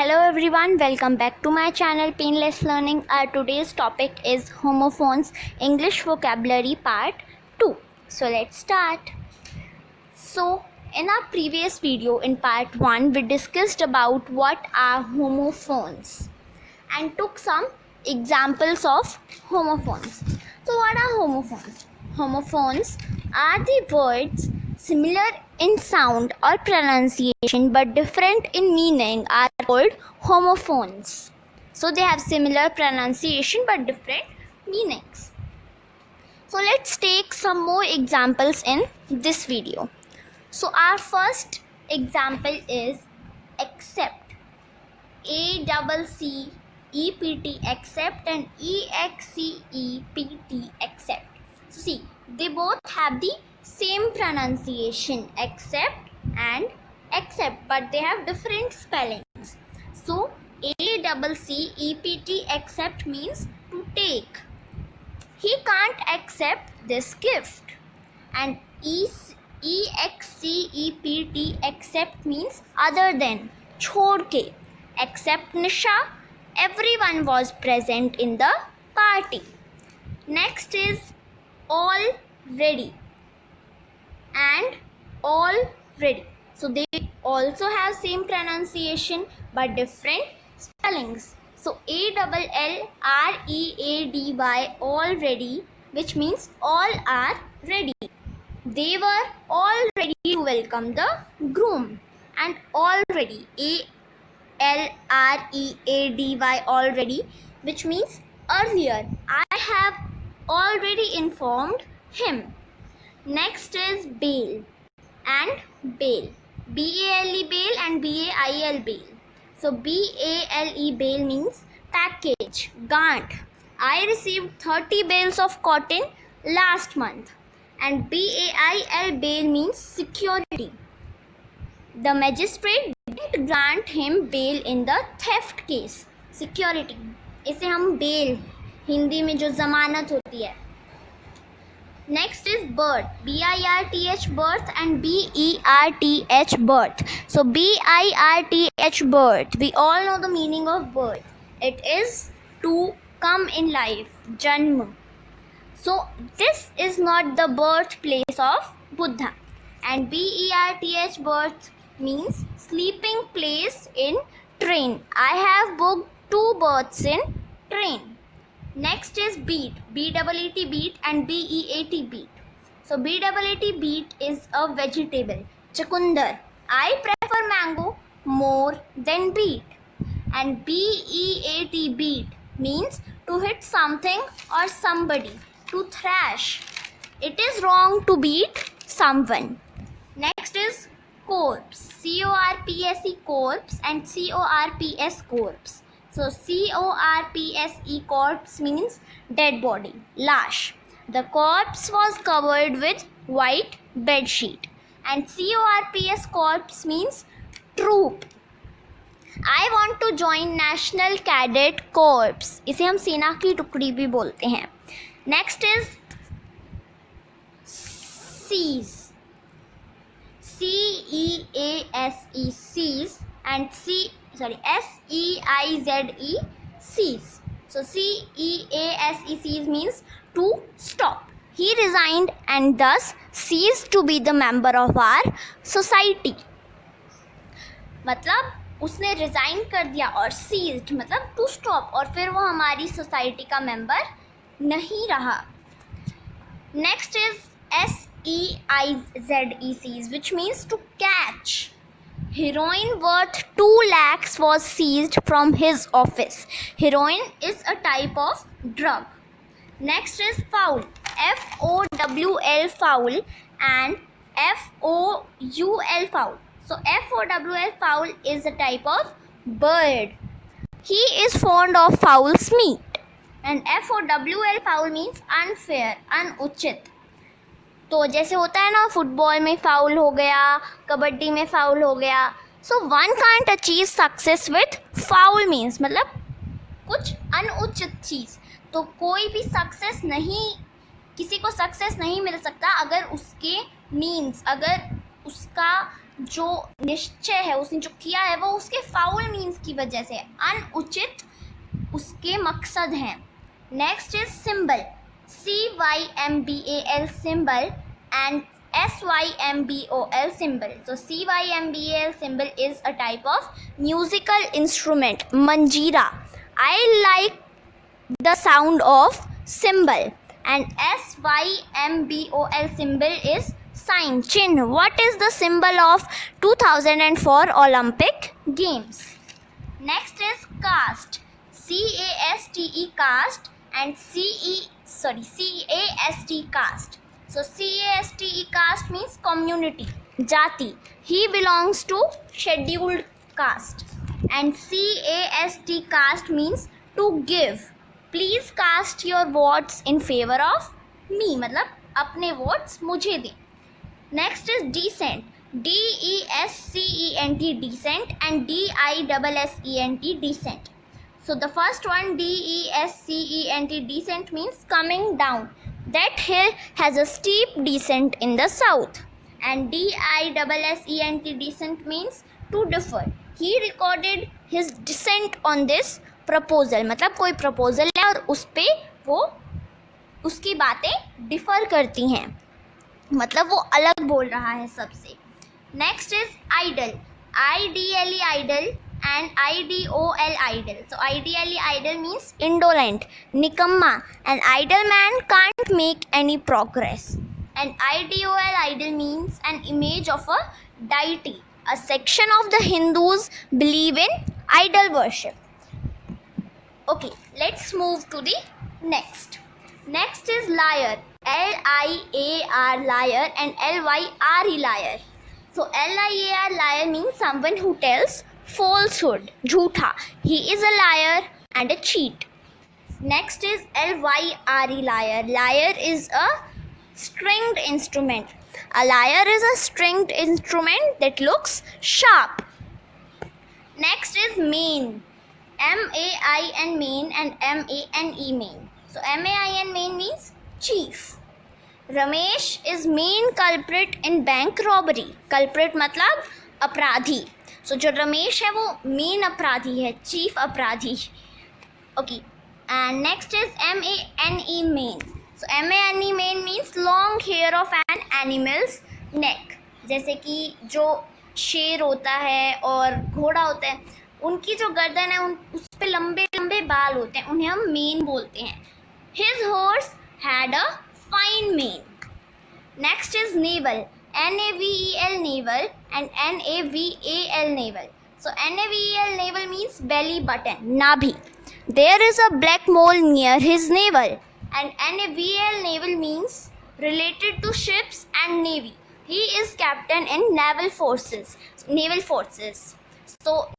Hello everyone, welcome back to my channel Painless Learning. Our today's topic is homophones English vocabulary part 2. So let's start. So in our previous video in part 1 we discussed about what are homophones and took some examples of homophones. So what are homophones? Homophones are the words similar in sound or pronunciation but different in meaning are called homophones. So they have similar pronunciation but different meanings. So let's take some more examples in this video. So our first example is accept. ACCEPT accept and EXCEPT accept. So see, they both have the same pronunciation accept and accept, but they have different spellings. So ACCEPT accept means to take. He can't accept this gift. And EXCEPT accept means other than, छोड़ के. Except Nisha, everyone was present in the party. Next is already and already. So they also have same pronunciation but different spellings. So ALLREADY already, which means all are ready. They were all ready to welcome the groom. And already ALREADY already, which means earlier. I have already informed him. Next is bail and bail. BALE bail and BAIL bail. So BALE bail means package, gant. I received 30 bales of cotton last month. And BAIL bail means security. The magistrate didn't grant him bail in the theft case. Security. इसे हम bail Hindi में जो जमानत होती है. Next is birth. BIRTH birth and BERTH birth. So BIRTH birth. We all know the meaning of birth. It is to come in life. Janma. So this is not the birthplace of Buddha. And BERTH birth means sleeping place in train. I have booked 2 berths in train. Next is beet. BEET beet and BEAT beet. So BEET beet is a vegetable. Chakundar. I prefer mango more than beet. And BEAT beet means to hit something or somebody. To thrash. It is wrong to beat someone. Next is corpse. CORPSE corpse and CORPS corpse. So CORPSE corpse means dead body, lash. The corpse was covered with white bed sheet. And CORPS corpse means troop. I want to join National Cadet Corps. इसे हम सेना की टुकड़ी भी बोलते हैं. Next is seize. CEASE seize and SEIZE seize. So CEASE seize means to stop. He resigned and thus ceased to be the member of our society. मतलब उसने रिजाइन कर दिया और सीज्ड मतलब टू स्टॉप और फिर वो हमारी सोसाइटी का मेंबर नहीं रहा. Next is SEIZE which means to catch. Heroin worth 2 lakhs was seized from his office. Heroin is a type of drug. Next is fowl. FOWL fowl and FOUL fowl. So FOWL fowl is a type of bird. He is fond of fowl's meat. And FOWL foul means unfair, अनुचित. तो जैसे होता है ना football में foul हो गया, कबड्डी में फाउल हो गया. So one can't achieve success with foul means मतलब कुछ अनुचित चीज़. तो कोई भी सक्सेस नहीं, किसी को सक्सेस नहीं मिल सकता अगर उसके मीन्स, अगर उसका जो निश्चय है उसने जो किया है वो उसके फाउल मीन्स की वजह से, अनुचित उसके मकसद हैं. Next is symbol. CYMBAL symbol and SYMBOL symbol. So CYMBAL symbol is a type of musical instrument, manjeera. I like the sound of cymbal. And SYMBOL symbol is sign, chin. What is the symbol of 2004 Olympic Games? Next is caste. CASTE caste and CAST caste. So CASTE caste means community, jati. He belongs to scheduled caste. And CAST caste means to give. Please cast your votes in favor of me. मतलब अपने votes मुझे दें. Next is descent. DESCENT descent and DISSENT descent. So the first one, DESCENT descent means coming down. That hill has a steep descent in the south. And DISSENT descent means to differ. He recorded his dissent on this proposal. मतलब कोई proposal है और उस पे वो उसकी बातें differ करती हैं, मतलब वो अलग बोल रहा है सबसे. Next is idle. IDLE idle and IDOL idle. So IDLE idle means indolent, nikamma. An idle man can't make any progress. And IDOL idle means an image of a deity. A section of the Hindus believe in idol worship. Okay, let's move to the next. Next is liar. LIAR liar and LYRE liar. So LIAR liar means someone who tells falsehood, jhootha. He is a liar and a cheat. Next is LYRE liar. Liar is a stringed instrument. A lyre is a stringed instrument that looks sharp. Next is main. MAIN main and MANE main. So MAIN main means chief. Ramesh is main culprit in bank robbery. Culprit मतलब अपराधी. So जो रमेश है वो main अपराधी है, chief अपराधी. Okay. And next is MANE main. So MANE main means long hair of an animal's neck. जैसे कि जो शेर होता है और घोड़ा होता है, उनकी जो गर्दन है उस पे लंबे लंबे बाल होते हैं, उन्हें हम मेन बोलते हैं. His horse had a fine mane. Next is navel. NAVEL navel and NAVAL navel. So NAVEL navel means belly button, nabhi. There is a black mole near his navel. And NAVL navel means related to ships and navy. He is captain in naval forces. So